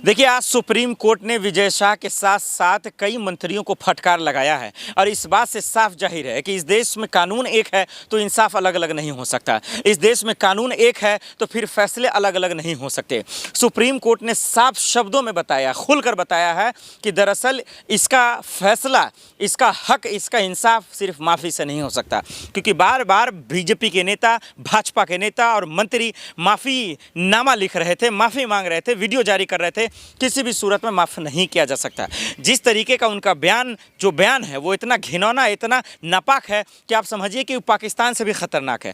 देखिए, आज supreme court ने विजय शाह के साथ साथ कई मंत्रियों को फटकार लगाया है और इस बात से साफ जाहिर है कि इस देश में कानून एक है तो इंसाफ अलग अलग नहीं हो सकता। इस देश में कानून एक है तो फिर फैसले अलग अलग नहीं हो सकते। सुप्रीम कोर्ट ने साफ शब्दों में बताया, खुलकर बताया है कि दरअसल इसका फैसला, इसका हक, इसका इंसाफ सिर्फ माफ़ी से नहीं हो सकता, क्योंकि बार बार बीजेपी के नेता, भाजपा के नेता और मंत्री माफ़ीनामा लिख रहे थे, माफ़ी मांग रहे थे, वीडियो जारी कर रहे थे। किसी भी सूरत में माफ़ नहीं किया जा सकता। जिस तरीके का उनका बयान है वो इतना घिनौना, इतना नापाक है कि आप समझिए कि पाकिस्तान से भी खतरनाक है।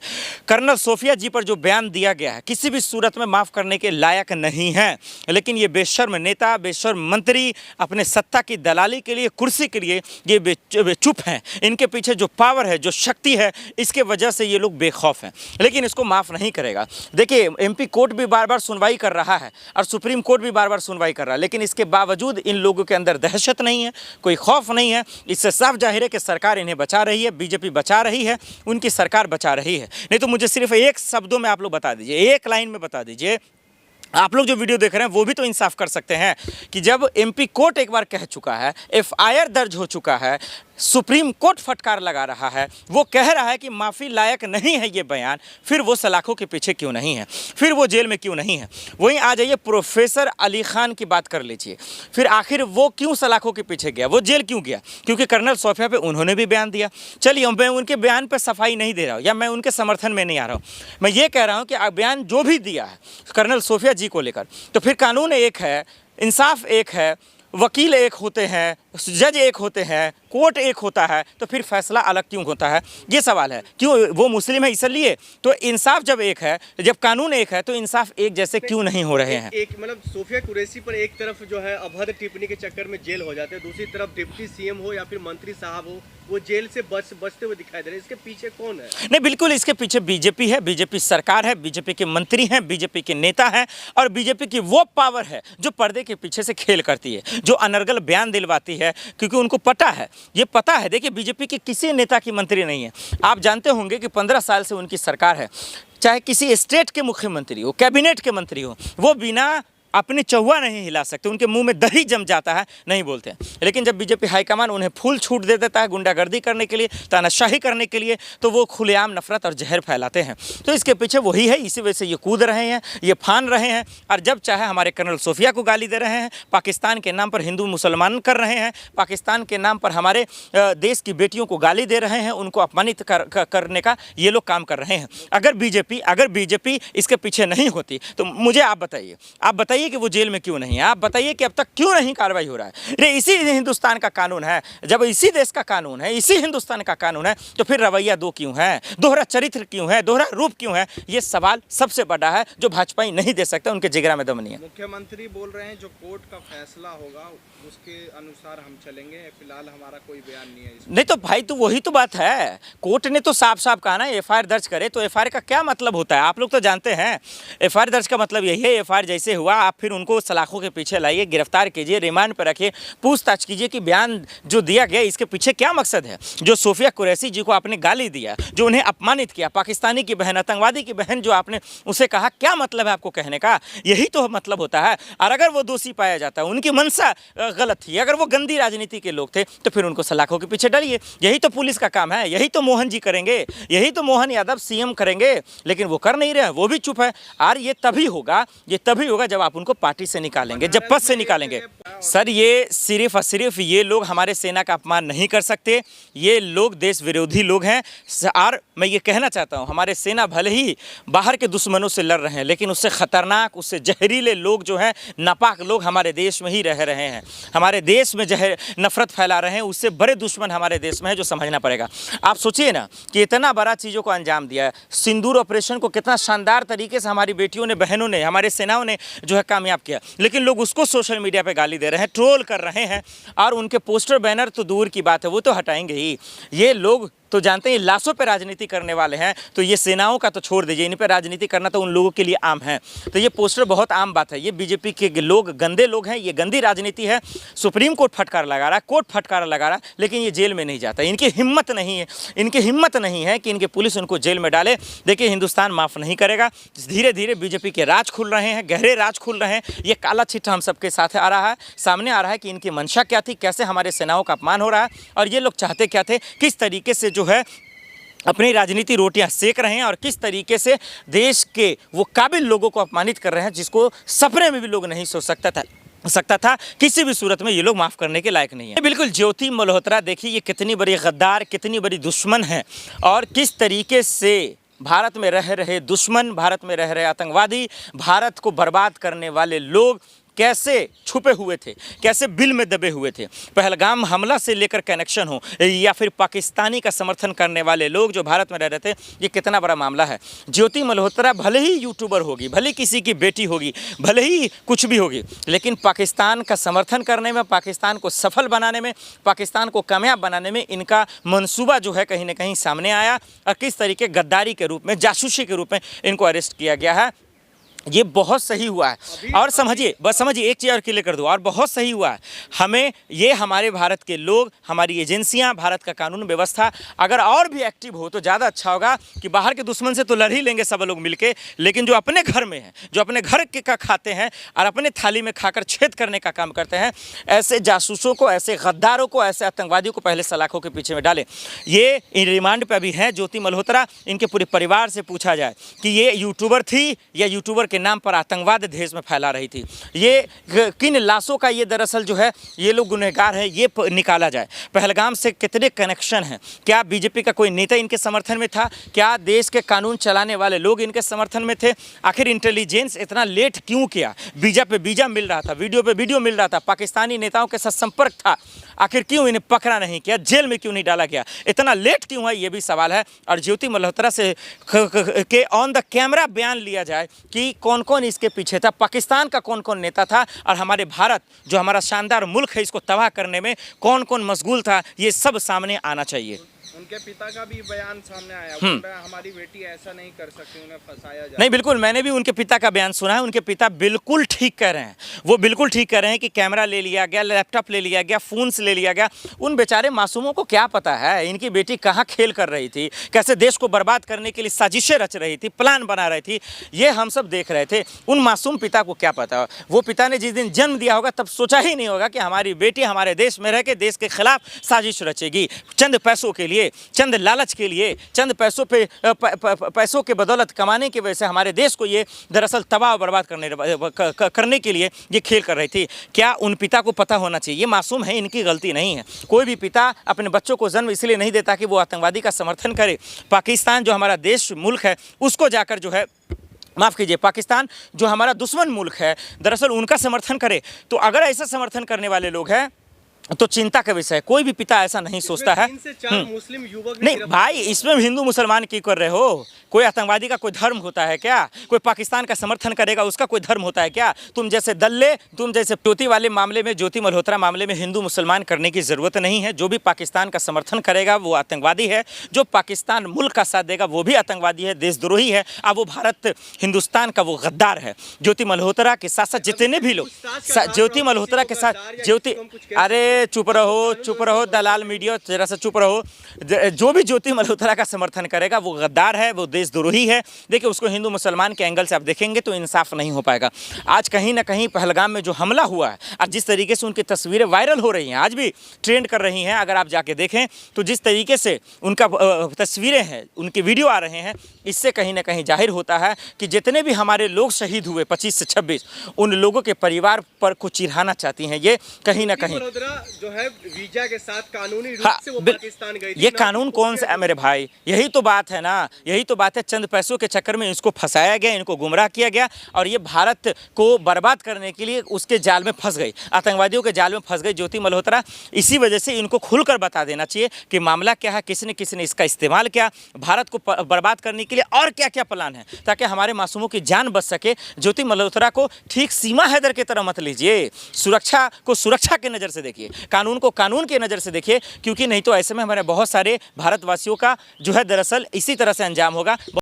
कर्नल सोफिया जी पर जो बयान दिया गया है किसी भी सूरत में माफ़ करने के लायक नहीं है, लेकिन ये बेशर्म नेता, बेशर्म मंत्री अपने सत्ता की दलाली के लिए, कुर्सी के लिए ये चुप हैं। इनके पीछे जो पावर है, जो शक्ति है, इसके वजह से ये लोग बेखौफ हैं, लेकिन इसको माफ़ नहीं करेगा। देखिए, एमपी कोर्ट भी बार बार सुनवाई कर रहा है और सुप्रीम कोर्ट भी बार बार सुनवाई कर रहा है, लेकिन इसके बावजूद इन लोगों के अंदर दहशत नहीं है, कोई खौफ नहीं है। इससे साफ जाहिर है कि सरकार इन्हें बचा रही है, बीजेपी बचा रही है, उनकी सरकार बचा रही है। नहीं तो मुझे सिर्फ एक शब्दों में आप लोग बता दीजिए, एक लाइन में बता दीजिए, आप लोग जो वीडियो देख रहे हैं वो भी तो इंसाफ कर सकते हैं कि जब एमपी कोर्ट एक बार कह चुका है, एफआईआर दर्ज हो चुका है, सुप्रीम कोर्ट फटकार लगा रहा है, वो कह रहा है कि माफ़ी लायक नहीं है ये बयान, फिर वो सलाखों के पीछे क्यों नहीं है, फिर वो जेल में क्यों नहीं है। वहीं आ जाइए प्रोफेसर अली खान की बात कर लीजिए, फिर आखिर वो क्यों सलाखों के पीछे गया, वो जेल क्यों गया? क्योंकि कर्नल सोफिया पे उन्होंने भी बयान दिया। चलिए, मैं उनके बयान पर सफाई नहीं दे रहा हूँ या मैं उनके समर्थन में नहीं आ रहा हूँ, मैं ये कह रहा हूँ कि बयान जो भी दिया है कर्नल सोफिया जी को लेकर, तो फिर कानून एक है, इंसाफ एक है, वकील एक होते हैं, जज एक होते हैं, कोर्ट एक होता है, तो फिर फैसला अलग क्यों होता है? ये सवाल है। क्यों वो मुस्लिम है इसलिए? तो इंसाफ जब एक है, जब कानून एक है, तो इंसाफ एक जैसे क्यों नहीं हो रहे हैं? एक मतलब सोफिया कुरैशी पर एक तरफ जो है अभद्र टिप्पणी के चक्कर में जेल हो जाते हैं, दूसरी तरफ डिप्टी सीएम हो या फिर मंत्री साहब हो, वो जेल से बचते हुए दिखाई दे रहे हैं। इसके पीछे कौन है? नहीं, बिल्कुल इसके पीछे बीजेपी है, बीजेपी सरकार है, बीजेपी के मंत्री हैं, बीजेपी के नेता हैं और बीजेपी की वो पावर है जो पर्दे के पीछे से खेल करती है, जो अनर्गल बयान दिलवाती है, क्योंकि उनको पता है, ये पता है। देखिए, बीजेपी के किसी नेता की मंत्री नहीं है। आप जानते होंगे कि 15 साल से उनकी सरकार है, चाहे किसी स्टेट के मुख्यमंत्री हो, कैबिनेट के मंत्री हो, वो बिना अपने चौवा नहीं हिला सकते, उनके मुंह में दही जम जाता है, नहीं बोलते हैं। लेकिन जब बीजेपी हाईकमान उन्हें फुल छूट दे देता है गुंडागर्दी करने के लिए, तानाशाही करने के लिए, तो वो खुलेआम नफरत और जहर फैलाते हैं। तो इसके पीछे वही है, इसी वजह से ये कूद रहे हैं, ये फान रहे हैं और जब चाहे हमारे कर्नल सोफिया को गाली दे रहे हैं, पाकिस्तान के नाम पर हिंदू मुसलमान कर रहे हैं, पाकिस्तान के नाम पर हमारे देश की बेटियों को गाली दे रहे हैं, उनको अपमानित करने का ये लोग काम कर रहे हैं। अगर बीजेपी इसके पीछे नहीं होती तो मुझे आप बताइए कि वो जेल में क्यों नहीं है? आप बताइए कि अब तक क्यों नहीं कार्रवाई हो रहा है? अरे इसी हिंदुस्तान का कानून है, जब इसी देश का कानून है, इसी हिंदुस्तान का कानून है, तो फिर रवैया दो क्यों है, दोहरा चरित्र क्यों है, दोहरा रूप क्यों है? ये सवाल सबसे बड़ा है जो भाजपा नहीं दे सकता, उनके जिगरा में दम नहीं है। मुख्यमंत्री बोल रहे हैं जो कोर्ट का फैसला होगा उसके अनुसार हम चलेंगे, फिलहाल हमारा कोई बयान नहीं है इसमें। नहीं तो भाई, तो वही तो बात है, कोर्ट ने तो साफ साफ कहा ना एफआईआर दर्ज करे, तो एफआईआर का क्या मतलब होता है आप लोग तो जानते हैं। एफआईआर दर्ज का मतलब यही है, एफआईआर जैसे हुआ आप फिर उनको सलाखों के पीछे लाइए, गिरफ्तार कीजिए, रिमांड पर रखिए, पूछताछ कीजिए कि बयान जो दिया गया इसके पीछे क्या मकसद है। जो सोफिया कुरैशी जी को आपने गाली दिया, जो उन्हें अपमानित किया, पाकिस्तानी की बहन, आतंकवादी की बहन जो आपने उसे कहा, क्या मतलब है आपको कहने का? यही तो मतलब होता है। और अगर वो दोषी पाया जाता है, उनकी मंशा गलत थी, अगर वो गंदी राजनीति के लोग थे, तो फिर उनको सलाखों के पीछे डालिए। यही तो पुलिस का काम है, यही तो मोहन जी करेंगे, यही तो मोहन यादव सीएम करेंगे, लेकिन वो कर नहीं रहे, वो भी चुप है। और ये तभी होगा जब आप उनको पार्टी से निकालेंगे, जब पद से निकालेंगे। सर, ये सिर्फ और सिर्फ ये लोग हमारे सेना का अपमान नहीं कर सकते, ये लोग देश विरोधी लोग हैं। और मैं ये कहना चाहता हूँ, हमारे सेना भले ही बाहर के दुश्मनों से लड़ रहे हैं, लेकिन उससे खतरनाक, उससे जहरीले लोग जो हैं, नापाक लोग हमारे देश में ही रह रहे हैं, हमारे देश में जहर नफरत फैला रहे हैं। उससे बड़े दुश्मन हमारे देश में है, जो समझना पड़ेगा। आप सोचिए ना कि इतना बड़ा चीज़ों को अंजाम दिया है, सिंदूर ऑपरेशन को कितना शानदार तरीके से हमारी बेटियों ने, बहनों ने, हमारे सेनाओं ने जो है कामयाब किया, लेकिन लोग उसको सोशल मीडिया पे गाली दे रहे हैं, ट्रोल कर रहे हैं और उनके पोस्टर बैनर तो दूर की बात है, वो तो हटाएंगे ही। ये लोग तो जानते हैं लाशों पर राजनीति करने वाले हैं, तो ये सेनाओं का तो छोड़ दीजिए, इन पर राजनीति करना तो उन लोगों के लिए आम है। तो ये पोस्टर बहुत आम बात है। ये बीजेपी के लोग गंदे लोग हैं, ये गंदी राजनीति है। सुप्रीम कोर्ट फटकार लगा रहा है, कोर्ट फटकार लगा रहा है, लेकिन ये जेल में नहीं जाता। इनकी हिम्मत नहीं है, इनकी हिम्मत नहीं है कि इनके पुलिस उनको जेल में डाले। देखिए हिंदुस्तान माफ़ नहीं करेगा। धीरे धीरे बीजेपी के राज खुल रहे हैं, गहरे राज खुल रहे हैं। ये काला चिट्ठा हम सबके साथ आ रहा है, सामने आ रहा है कि इनकी मंशा क्या थी, कैसे हमारे सेनाओं का अपमान हो रहा है और ये लोग चाहते क्या थे, किस तरीके से जो है अपनी राजनीति रोटियां सेक रहे हैं और किस तरीके से देश के वो काबिल लोगों को अपमानित कर रहे हैं जिसको सपने में भी लोग नहीं सोच सकता था। किसी भी सूरत में ये लोग माफ़ करने के लायक नहीं है। बिल्कुल ज्योति मल्होत्रा, देखिए ये कितनी बड़ी गद्दार, कितनी बड़ी दुश्मन है और किस तरीके से भारत में रह रहे दुश्मन, भारत में रह रहे आतंकवादी, भारत को बर्बाद करने वाले लोग कैसे छुपे हुए थे, कैसे बिल में दबे हुए थे। पहलगाम हमला से लेकर कनेक्शन हो या फिर पाकिस्तानी का समर्थन करने वाले लोग जो भारत में रह रहे थे, ये कितना बड़ा मामला है। ज्योति मल्होत्रा भले ही यूट्यूबर होगी, भले किसी की बेटी होगी, भले ही कुछ भी होगी, लेकिन पाकिस्तान का समर्थन करने में, पाकिस्तान को सफल बनाने में, पाकिस्तान को कामयाब बनाने में इनका मंसूबा जो है कहीं ना कहीं सामने आया और किस तरीके गद्दारी के रूप में, जासूसी के रूप में इनको अरेस्ट किया गया है। ये बहुत सही हुआ है। और समझिए, बस समझिए, एक चीज़ और क्लियर कर दूँ, और बहुत सही हुआ है। हमें ये हमारे भारत के लोग, हमारी एजेंसियां, भारत का कानून व्यवस्था अगर और भी एक्टिव हो तो ज़्यादा अच्छा होगा कि बाहर के दुश्मन से तो लड़ ही लेंगे सब लोग मिलके, लेकिन जो अपने घर में हैं, जो अपने घर के का खाते हैं और अपने थाली में खाकर छेद करने का काम करते हैं, ऐसे जासूसों को, ऐसे गद्दारों को, ऐसे आतंकवादियों को पहले सलाखों के पीछे में डालें। ये रिमांड पर अभी हैं ज्योति मल्होत्रा। इनके पूरे परिवार से पूछा जाए कि ये यूट्यूबर थी या यूट्यूबर के नाम पर आतंकवाद देश में फैला रही थी, ये किन लाशों का ये दरअसल जो है ये लोग गुनहगार हैं, ये निकाला जाए। पहलगाम से कितने कनेक्शन हैं, क्या बीजेपी का कोई नेता इनके समर्थन में था, क्या देश के कानून चलाने वाले लोग इनके समर्थन में थे, आखिर इंटेलिजेंस इतना लेट क्यों किया, वीजा पे वीजा मिल रहा था, वीडियो पे वीडियो मिल रहा था, पाकिस्तानी नेताओं के साथ संपर्क था, आखिर क्यों इन्हें पकड़ा नहीं किया, जेल में क्यों नहीं डाला गया, इतना लेट क्यों है, ये भी सवाल है। और ज्योति मल्होत्रा से के ऑन द कैमरा बयान लिया जाए कि कौन कौन इसके पीछे था, पाकिस्तान का कौन कौन नेता था और हमारे भारत जो हमारा शानदार मुल्क है इसको तबाह करने में कौन कौन मशगूल था, ये सब सामने आना चाहिए। उनके पिता का भी बयान सामने आया, हमारी बेटी ऐसा नहीं कर सकती, उन्हें फंसाया जाए। नहीं, बिल्कुल, मैंने भी उनके पिता का बयान सुना है। उनके पिता बिल्कुल ठीक कह रहे हैं, वो बिल्कुल ठीक कह रहे हैं कि कैमरा ले लिया गया, लैपटॉप ले लिया गया, फ़ोन्स ले लिया गया। उन बेचारे मासूमों को क्या पता है इनकी बेटी कहाँ खेल कर रही थी, कैसे देश को बर्बाद करने के लिए साजिशें रच रही थी, प्लान बना रही थी, ये हम सब देख रहे थे। उन मासूम पिता को क्या पता, वो पिता ने जिस दिन जन्म दिया होगा तब सोचा ही नहीं होगा कि हमारी बेटी हमारे देश में रह के देश के खिलाफ साजिश रचेगी, चंद पैसों के लिए, चंद लालच के लिए, चंद पैसों पे पैसों के बदौलत कमाने की वजह से हमारे देश को ये दरअसल तबाह बर्बाद करने के लिए ये खेल कर रही थी। क्या उन पिता को पता होना चाहिए? ये मासूम है, इनकी गलती नहीं है। कोई भी पिता अपने बच्चों को जन्म इसलिए नहीं देता कि वो आतंकवादी का समर्थन करे। पाकिस्तान जो हमारा देश मुल्क है उसको जाकर जो है, माफ़ कीजिए, पाकिस्तान जो हमारा दुश्मन मुल्क है दरअसल उनका समर्थन करे। तो अगर ऐसा समर्थन करने वाले लोग हैं तो चिंता का विषय है। कोई भी पिता ऐसा नहीं सोचता है। 3 से 4 मुस्लिम युवक नहीं भाई, इसमें हिंदू मुसलमान की कर रहे हो? कोई आतंकवादी का कोई धर्म होता है क्या? कोई पाकिस्तान का समर्थन करेगा उसका कोई धर्म होता है क्या? तुम जैसे दल्ले, तुम जैसे ज्योति वाले मामले में, ज्योति मल्होत्रा मामले में हिंदू मुसलमान करने की ज़रूरत नहीं है। जो भी पाकिस्तान का समर्थन करेगा वो आतंकवादी है, जो पाकिस्तान मुल्क का साथ देगा वो भी आतंकवादी है, देशद्रोही है, अब वो भारत हिंदुस्तान का वो गद्दार है। ज्योति मल्होत्रा के साथ साथ जितने भी लोग, ज्योति मल्होत्रा के साथ ज्योति, अरे चुप रहो दलाल मीडिया, जरा सा चुप रहो। जो भी ज्योति मल्होत्रा का समर्थन करेगा वो गद्दार है, वो देशद्रोही है। देखिए, उसको हिंदू मुसलमान के एंगल से आप देखेंगे तो इंसाफ नहीं हो पाएगा। आज कहीं ना कहीं पहलगाम में जो हमला हुआ है और जिस तरीके से उनकी तस्वीरें वायरल हो रही हैं, आज भी ट्रेंड कर रही हैं, अगर आप जाके देखें तो जिस तरीके से उनका तस्वीरें हैं, उनके वीडियो आ रहे हैं, इससे कहीं ना कहीं जाहिर होता है कि जितने भी हमारे लोग शहीद हुए 25 से 26, उन लोगों के परिवार पर को चिढ़ाना चाहती हैं ये कहीं ना कहीं। जो है वीजा के साथ कानूनी रूप से वो पाकिस्तान गई थी। ये कानून कौन सा है मेरे भाई? यही तो बात है ना, यही तो बात है। चंद पैसों के चक्कर में इसको फंसाया गया, इनको गुमराह किया गया और ये भारत को बर्बाद करने के लिए उसके जाल में फंस गई, आतंकवादियों के जाल में फंस गई ज्योति मल्होत्रा। इसी वजह से इनको खुलकर बता देना चाहिए कि मामला क्या है, किसने इसका इस्तेमाल किया, भारत को बर्बाद करने के लिए और क्या क्या प्लान है, ताकि हमारे मासूमों की जान बच सके। ज्योति मल्होत्रा को ठीक सीमा हैदर की तरह मत लीजिए, सुरक्षा को सुरक्षा की नज़र से देखिए। कानून को कानून की नज़र से देखिए, क्योंकि नहीं तो ऐसे में हमारे बहुत सारे भारतवासियों का जो है दरअसल इसी तरह से अंजाम होगा।